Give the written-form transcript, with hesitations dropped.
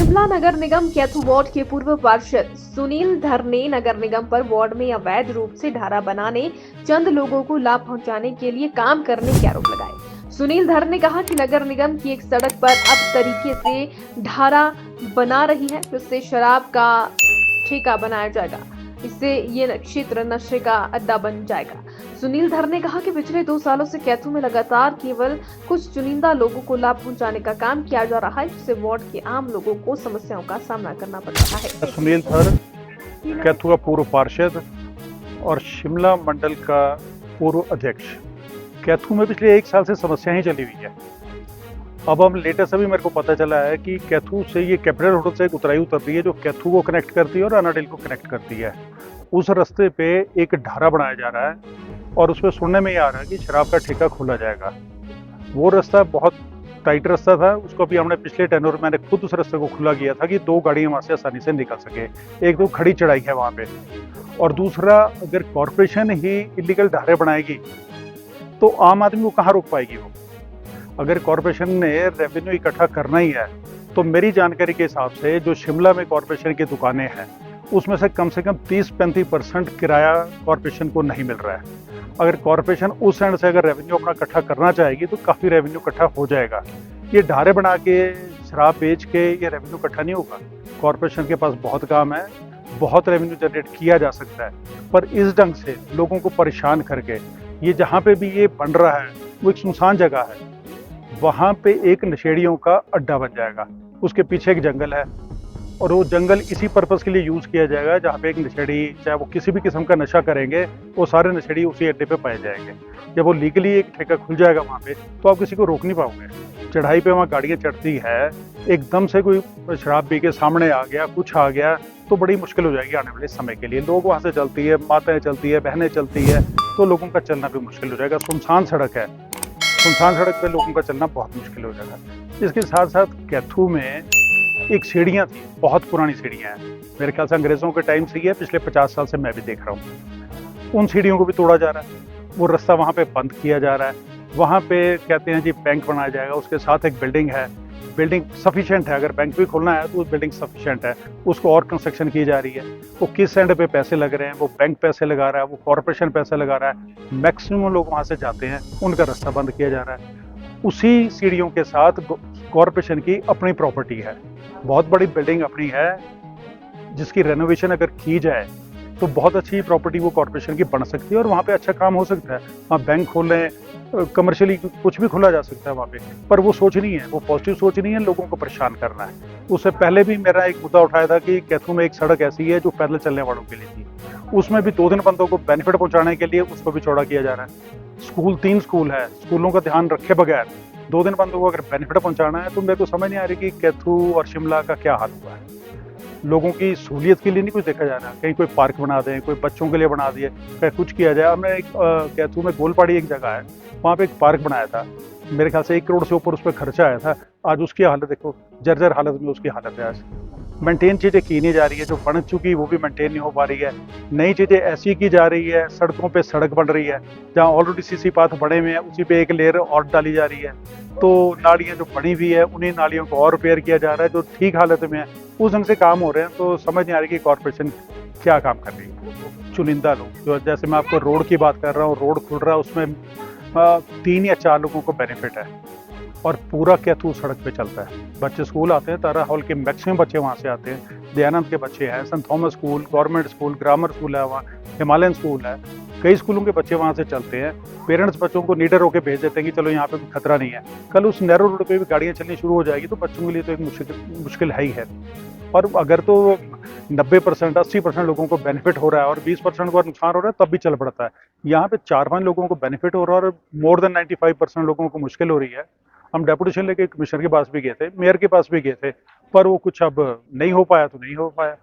शिमला नगर निगम Kaithu ward के पूर्व पार्षद सुनील धर ने नगर निगम पर वार्ड में अवैध रूप से ढारा बनाने, चंद लोगों को लाभ पहुंचाने के लिए काम करने के आरोप लगाए। सुनील धर ने कहा कि नगर निगम की एक सड़क पर अब तरीके से ढारा बना रही है, जिससे शराब का ठेका बनाया जाएगा। इससे ये क्षेत्र नशे का अड्डा बन जाएगा। सुनील धर ने कहा कि पिछले 2 सालों से कैथू में लगातार केवल कुछ चुनिंदा लोगों को लाभ पहुंचाने का काम किया जा रहा है, जिससे वार्ड के आम लोगों को समस्याओं का सामना करना पड़ रहा है। सुनील धर कैथू का पूर्व पार्षद और शिमला मंडल का पूर्व अध्यक्ष। कैथू में पिछले 1 साल से समस्या ही चली हुई है। अब हम लेटेस्ट अभी मेरे को पता चला है कि कैथू से ये कैपिटल होटल से एक उतराई उतरती है जो कैथू को कनेक्ट करती है और अनाडेल को कनेक्ट करती है। उस रास्ते पे एक ढारा बनाया जा रहा है और उसमें सुनने में ये आ रहा है कि शराब का ठेका खोला जाएगा। वो रास्ता बहुत टाइट रास्ता था, उसको अभी हमने पिछले टेन्योर में मैंने खुद उस रास्ते को खुला किया था कि 2 गाड़ियाँ वहाँ से आसानी से निकल सके। एक तो खड़ी चढ़ाई है वहाँ पे, और दूसरा अगर कॉरपोरेशन ही इलीगल ढारे बनाएगी तो आम आदमी को कहाँ रोक पाएगी। वो अगर कॉरपोरेशन ने रेवेन्यू इकट्ठा करना ही है तो मेरी जानकारी के हिसाब से जो शिमला में कॉरपोरेशन की दुकानें हैं उसमें से कम 30-35% किराया कॉरपोरेशन को नहीं मिल रहा है। अगर कॉरपोरेशन उस एंड से अगर रेवेन्यू अपना इकट्ठा करना चाहेगी तो काफ़ी रेवेन्यू इकट्ठा हो जाएगा। ये ढारे बना के शराब बेच के ये रेवेन्यू इकट्ठा नहीं होगा। कॉरपोरेशन के पास बहुत काम है, बहुत रेवेन्यू जनरेट किया जा सकता है, पर इस ढंग से लोगों को परेशान करके ये जहाँ पे भी ये बन रहा है वो एक सुनसान जगह है, वहाँ पे एक नशेड़ियों का अड्डा बन जाएगा। उसके पीछे एक जंगल है और वो जंगल इसी पर्पस के लिए यूज़ किया जाएगा जहाँ पे एक नशेड़ी, चाहे वो किसी भी किस्म का नशा करेंगे, वो सारे नशेड़ी उसी अड्डे पे पाए जाएंगे। जब वो लीगली एक ठेका खुल जाएगा वहाँ पे तो आप किसी को रोक नहीं पाओगे। चढ़ाई पे वहाँ गाड़ियाँ चढ़ती है, एकदम से कोई शराब पी के सामने आ गया, कुछ आ गया तो बड़ी मुश्किल हो जाएगी आने वाले समय के लिए। लोग वहाँ से चलती है, माताएँ चलती है, बहनें चलती है, तो लोगों का चलना भी मुश्किल हो जाएगा। सुनसान सड़क है, सुनसान सड़क पे लोगों का चलना बहुत मुश्किल हो जाएगा। इसके साथ साथ कैथू में एक सीढ़ियाँ थी, बहुत पुरानी सीढ़ियाँ हैं, मेरे ख्याल से अंग्रेज़ों के टाइम से ही है, पिछले 50 साल से मैं भी देख रहा हूँ। उन सीढ़ियों को भी तोड़ा जा रहा है, वो रास्ता वहाँ पे बंद किया जा रहा है। वहाँ पे कहते हैं जी बैंक बनाया जाएगा, उसके साथ एक बिल्डिंग है, बिल्डिंग सफिशेंट है, अगर बैंक भी खोलना है तो वो बिल्डिंग सफिशेंट है, उसको और कंस्ट्रक्शन की जा रही है। वो किस एंड पे पैसे लग रहे हैं, वो बैंक पैसे लगा रहा है, वो कॉरपोरेशन पैसे लगा रहा है, मैक्सिमम लोग वहाँ से जाते हैं, उनका रास्ता बंद किया जा रहा है। उसी सीढ़ियों के साथ कॉरपोरेशन की अपनी प्रॉपर्टी है, बहुत बड़ी बिल्डिंग अपनी है, जिसकी रेनोवेशन अगर की जाए तो बहुत अच्छी प्रॉपर्टी वो कॉरपोरेशन की बन सकती है और वहाँ पे अच्छा काम हो सकता है। वहाँ बैंक खोलें, कमर्शियली कुछ भी खोला जा सकता है वहाँ पे, पर वो सोच नहीं है, वो पॉजिटिव सोच नहीं है, लोगों को परेशान करना है। उससे पहले भी मेरा एक मुद्दा उठाया था कि कैथू में एक सड़क ऐसी है जो पैदल चलने वालों के लिए थी, उसमें भी 2 दिन बंदों को बेनिफिट पहुँचाने के लिए उसको भी चौड़ा किया जा रहा है। स्कूल 3 स्कूल है, स्कूलों का ध्यान रखे बगैर 2 दिन बंदों को अगर बेनिफिट पहुँचाना है तो मेरे को समझ नहीं आ रही कि कैथू और शिमला का क्या हाल हुआ है। लोगों की सहूलियत के लिए नहीं कुछ देखा जा रहा, कहीं कोई पार्क बना दें, कोई बच्चों के लिए बना दिए, कहीं कुछ किया जाए। हमने एक कैथू में गोलपाड़ी एक जगह है, वहाँ पे एक पार्क बनाया था, मेरे ख्याल से 1 करोड़ से ऊपर उस पर खर्चा आया था। आज उसकी हालत देखो, जर्जर हालत में उसकी हालत है। आज मेंटेन चीज़ें की नहीं जा रही है, जो बन चुकी वो भी मेंटेन नहीं हो पा रही है। नई चीज़ें ऐसी की जा रही है, सड़कों पे सड़क बन रही है, जहाँ ऑलरेडी सीसी पाथ बने हुए हैं उसी पे एक लेयर और डाली जा रही है। तो नालियाँ जो बनी हुई है उन्हीं नालियों को और रिपेयर किया जा रहा है जो ठीक हालत में है, उस ढंग से काम हो रहे हैं। तो समझ नहीं आ रही कि कॉरपोरेशन क्या काम कर रही है। चुनिंदा लोग, जो जैसे मैं आपको रोड की बात कर रहा हूँ, रोड खुल रहा है, उसमें 3 या 4 लोगों को बेनिफिट है और पूरा कैथू सड़क पे चलता है। बच्चे स्कूल आते हैं, तारा हॉल के मैक्सिमम बच्चे वहाँ से आते हैं, दयानंद के बच्चे हैं, saint Thomas school, government school, grammar school है, वहाँ हिमालयन स्कूल है, कई स्कूलों के बच्चे वहाँ से चलते हैं। पेरेंट्स बच्चों को नीडर होकर भेज देते हैं कि चलो यहाँ पे कोई खतरा नहीं है। कल उस नैरो रोड पे भी गाड़ियाँ चलनी शुरू हो जाएगी तो बच्चों के लिए तो एक मुश्किल है ही है। और अगर तो 90% 80% लोगों को बेनिफिट हो रहा है और 20% को नुकसान हो रहा है तब भी चल पड़ता है। यहाँ पे 4-5 लोगों को बेनिफिट हो रहा है और मोर देन 95% लोगों को मुश्किल हो रही है। हम डेपुटेशन लेके कमिश्नर के पास भी गए थे, मेयर के पास भी गए थे, पर वो कुछ अब नहीं हो पाया तो नहीं हो पाया।